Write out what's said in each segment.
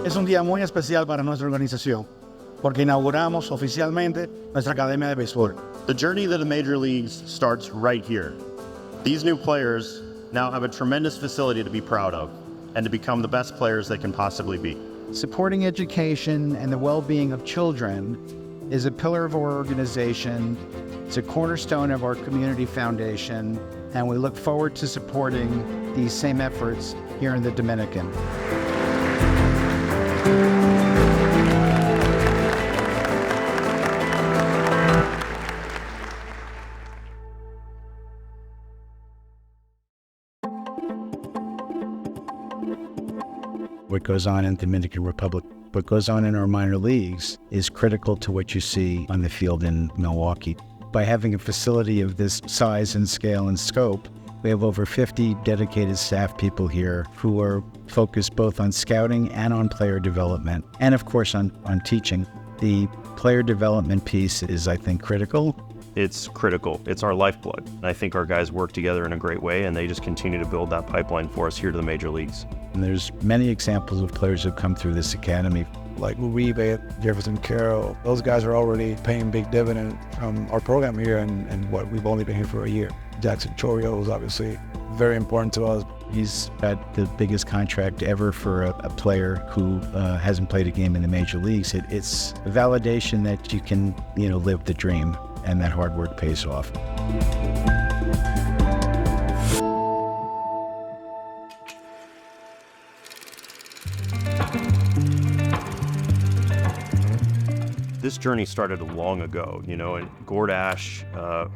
Es un día muy especial para nuestra organización, porque inauguramos oficialmente nuestra Academia de Béisbol. The journey to the major leagues starts right here. These new players now have a tremendous facility to be proud of and to become the best players they can possibly be. Supporting education and the well-being of children is a pillar of our organization. It's a cornerstone of our community foundation, and we look forward to supporting these same efforts here in the Dominican. What goes on in the Dominican Republic, what goes on in our minor leagues is critical to what you see on the field in Milwaukee. By having a facility of this size and scale and scope, we have over 50 dedicated staff people here who are focused both on scouting and on player development, and of course on teaching. The player development piece is, I think, critical. It's critical. It's our lifeblood. And I think our guys work together in a great way, and they just continue to build that pipeline for us here to the major leagues. And there's many examples of players who come through this academy. Like Uribe, Jeferson Quero, those guys are already paying big dividend from our program here, and what we've only been here for a year. Jackson Chourio is obviously very important to us. He's got the biggest contract ever for a player who hasn't played a game in the major leagues. It's a validation that you can, live the dream, and that hard work pays off. This journey started long ago, and Gord Ash,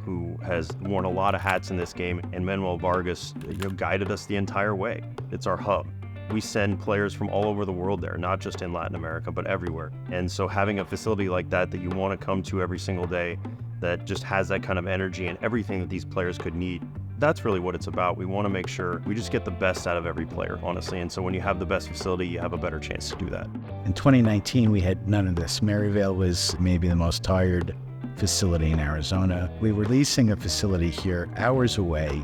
who has worn a lot of hats in this game, and Manuel Vargas, guided us the entire way. It's our hub. We send players from all over the world there, not just in Latin America, but everywhere. And so having a facility like that you want to come to every single day, that just has that kind of energy and everything that these players could need, that's really what it's about. We want to make sure we just get the best out of every player, honestly. And so when you have the best facility, you have a better chance to do that. In 2019, we had none of this. Maryvale was maybe the most tired facility in Arizona. We were leasing a facility here hours away,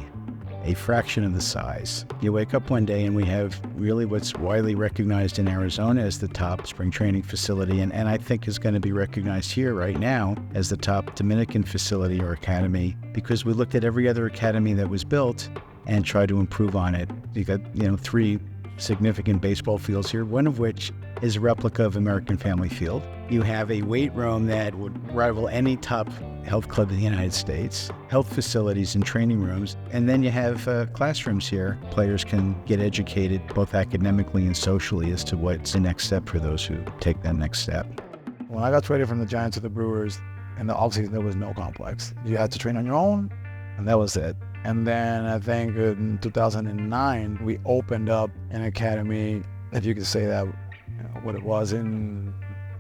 a fraction of the size. You wake up one day and we have really what's widely recognized in Arizona as the top spring training facility, and I think is going to be recognized here right now as the top Dominican facility or academy, because we looked at every other academy that was built and tried to improve on it. You got, 3 significant baseball fields here, one of which is a replica of American Family Field. You have a weight room that would rival any top health club in the United States, health facilities and training rooms, and then you have classrooms here. Players can get educated both academically and socially as to what's the next step for those who take that next step. When I got traded from the Giants to the Brewers, in the offseason there was no complex. You had to train on your own, and that was it. And then I think in 2009, we opened up an academy, if you could say that, what it was in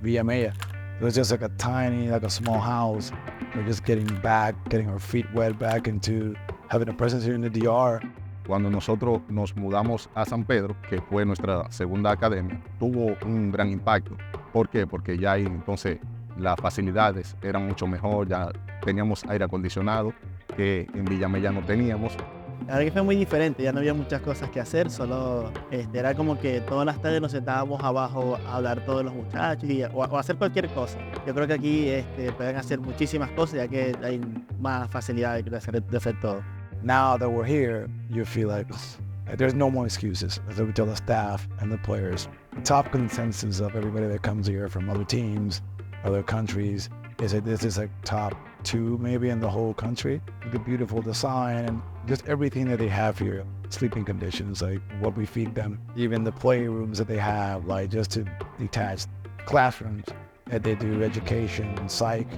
Villamella. It was just like a small house. We're just getting our feet wet back into having a presence here in the DR. Cuando nosotros nos mudamos a San Pedro, que fue nuestra segunda academia, tuvo un gran impacto. ¿Por qué? Porque ya ahí entonces las facilidades eran mucho mejor, ya teníamos aire acondicionado, que en Villamella no teníamos. La verdad que fue muy diferente, ya no había muchas cosas que hacer, solo era como que todas las tardes nos sentábamos abajo a hablar todos los muchachos o hacer cualquier cosa. Yo creo que aquí pueden hacer muchísimas cosas ya que hay más facilidad de hacer todo. Now that we're here, you feel like there's no more excuses. As we tell the staff and the players, the top consensus of everybody that comes here from other teams, other countries, is that this is like top 2 maybe in the whole country. The beautiful design and just everything that they have here. Sleeping conditions, like what we feed them, even the playrooms that they have, like just to detach classrooms that they do education, psych.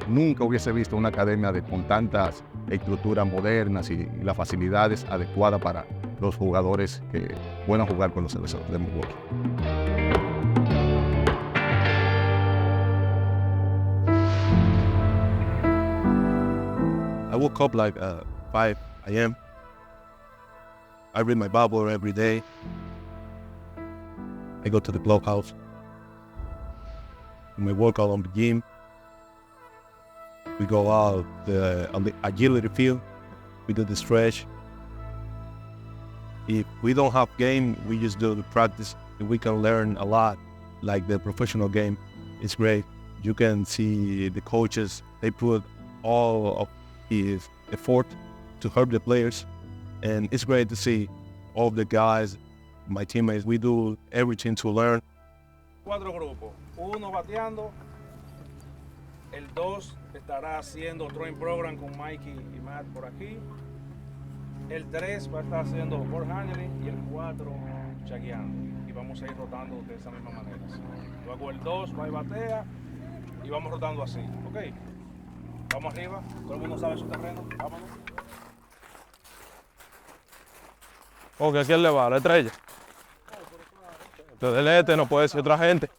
Nunca hubiese visto una academia con tantas estructuras modernas y las facilidades adecuadas para los jugadores que puedan jugar con los Cerveceros de Milwaukee. I woke up like 5 a.m. I read my Bible every day. I go to the clubhouse. My workout on the gym. We go out on the agility field. We do the stretch. If we don't have game, we just do the practice. We can learn a lot like the professional game. It's great. You can see the coaches, they put all of his effort to help the players. And it's great to see all the guys, my teammates, we do everything to learn. 4 grupos, uno bateando, el 2 estará haciendo throwing program con Mikey y Matt por aquí, el 3 va a estar haciendo ball handling y el 4 chagueando, y vamos a ir rotando de esa misma manera. Luego el 2 va y batea y vamos rotando así, ok. Vamos arriba, todo el mundo sabe su terreno, vámonos. Ok, ¿a quién le va? ¿A la estrella? Del este no puede ser otra gente.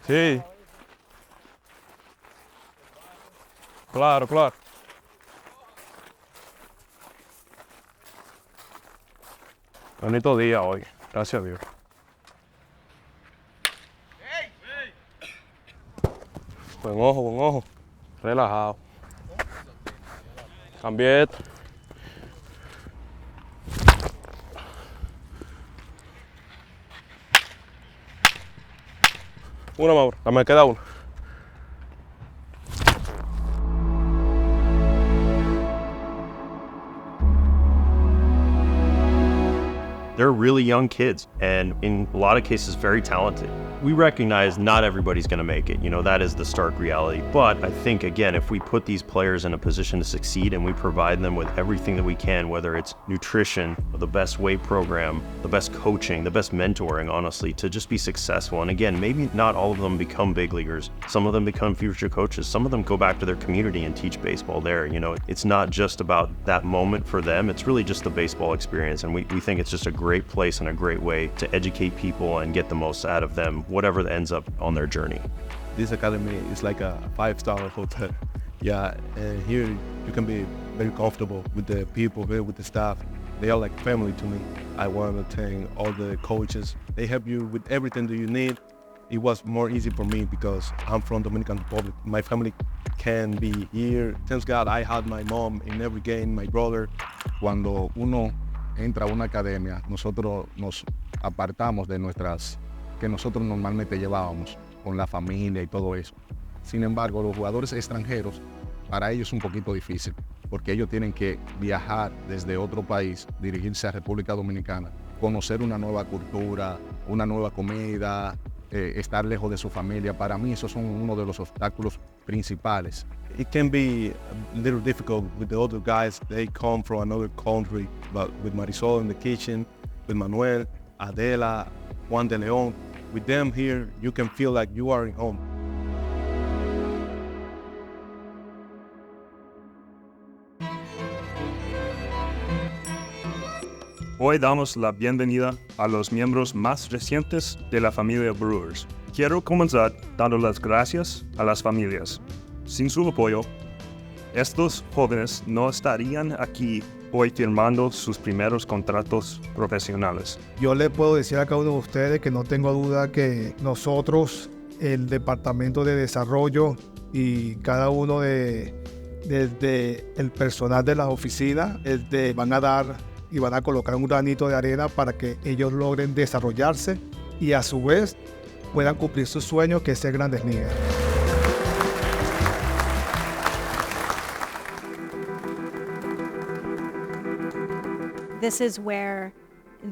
Sí. Claro, claro. Bonito día hoy, gracias a Dios. Buen ojo, relajado. Cambié esto. Una más, me queda una. They're really young kids and in a lot of cases very talented. We recognize not everybody's going to make it. You know, that is the stark reality. But I think, again, if we put these players in a position to succeed and we provide them with everything that we can, whether it's nutrition, the best weight program, the best coaching, the best mentoring, honestly, to just be successful. And again, maybe not all of them become big leaguers. Some of them become future coaches. Some of them go back to their community and teach baseball there. You know, it's not just about that moment for them. It's really just the baseball experience. And we think it's just a great place and a great way to educate people and get the most out of them, whatever ends up on their journey. This academy is like a 5-star hotel. Yeah, and here you can be very comfortable with the people here, with the staff. They are like family to me. I want to thank all the coaches. They help you with everything that you need. It was more easy for me because I'm from Dominican Republic. My family can be here. Thanks God I had my mom in every game, my brother. Cuando uno entra a una academia, nosotros nos apartamos de nuestras que nosotros normalmente llevábamos con la familia y todo eso. Sin embargo, los jugadores extranjeros, para ellos es un poquito difícil, porque ellos tienen que viajar desde otro país, dirigirse a República Dominicana, conocer una nueva cultura, una nueva comida, estar lejos de su familia. Para mí, esos son uno de los obstáculos principales. It can be a little difficult with the other guys. They come from another country, but with Marisol in the kitchen, with Manuel, Adela, Juan de Leon, with them here, you can feel like you are at home. Hoy damos la bienvenida a los miembros más recientes de la familia Brewers. Quiero comenzar dando las gracias a las familias. Sin su apoyo, estos jóvenes no estarían aquí hoy firmando sus primeros contratos profesionales. Yo le puedo decir a cada uno de ustedes que no tengo duda que nosotros, el Departamento de Desarrollo y cada uno desde el personal de las oficinas, van a dar y van a colocar un granito de arena para que ellos logren desarrollarse y a su vez puedan cumplir su sueño, que es ser grandes ligas. This is where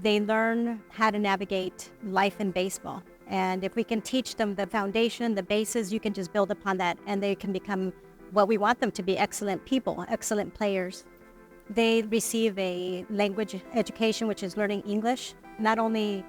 they learn how to navigate life in baseball. And if we can teach them the foundation, the basis, you can just build upon that and they can become what we want them to be, excellent people, excellent players. They receive a language education, which is learning English, not only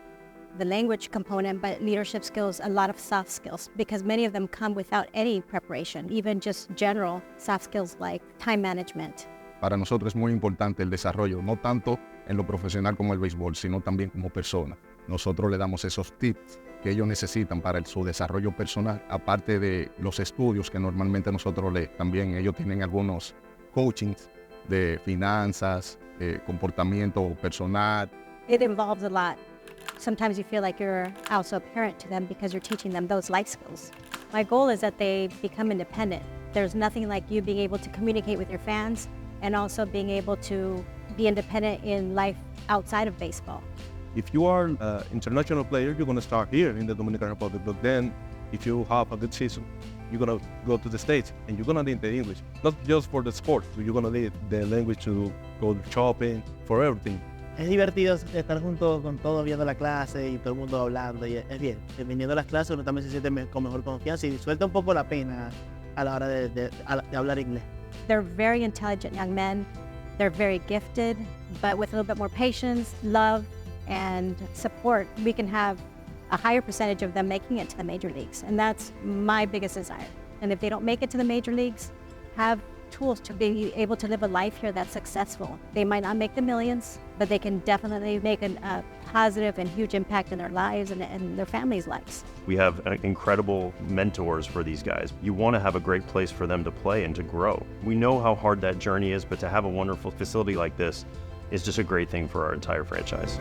the language component, but leadership skills, a lot of soft skills, because many of them come without any preparation, even just general soft skills like time management. Para nosotros es muy importante el desarrollo, no tanto en lo profesional como el béisbol, sino también como persona. Nosotros le damos esos tips que ellos necesitan para su desarrollo personal, aparte de los estudios que normalmente nosotros también ellos tienen algunos coachings de finanzas, comportamiento personal. It involves a lot. Sometimes you feel like you're also a parent to them because you're teaching them those life skills. My goal is that they become independent. There's nothing like you being able to communicate with your fans and also being able to be independent in life outside of baseball. If you are an international player, you're going to start here in the Dominican Republic. But then, if you have a good season, you're going to go to the States and you're going to need the English. Not just for the sport, but you're going to need the language to go shopping, for everything. Es divertido estar junto con todos viendo la clase y todo el mundo hablando. Y es bien, viniendo a las clases uno también se siente con mejor confianza y suelta un poco la pena a la hora de hablar inglés. They're very intelligent young men. They're very gifted, but with a little bit more patience, love, and support, we can have a higher percentage of them making it to the major leagues. And that's my biggest desire. And if they don't make it to the major leagues, have tools to be able to live a life here that's successful. They might not make the millions, but they can definitely make a positive and huge impact in their lives and their families' lives. We have incredible mentors for these guys. You want to have a great place for them to play and to grow. We know how hard that journey is, but to have a wonderful facility like this is just a great thing for our entire franchise.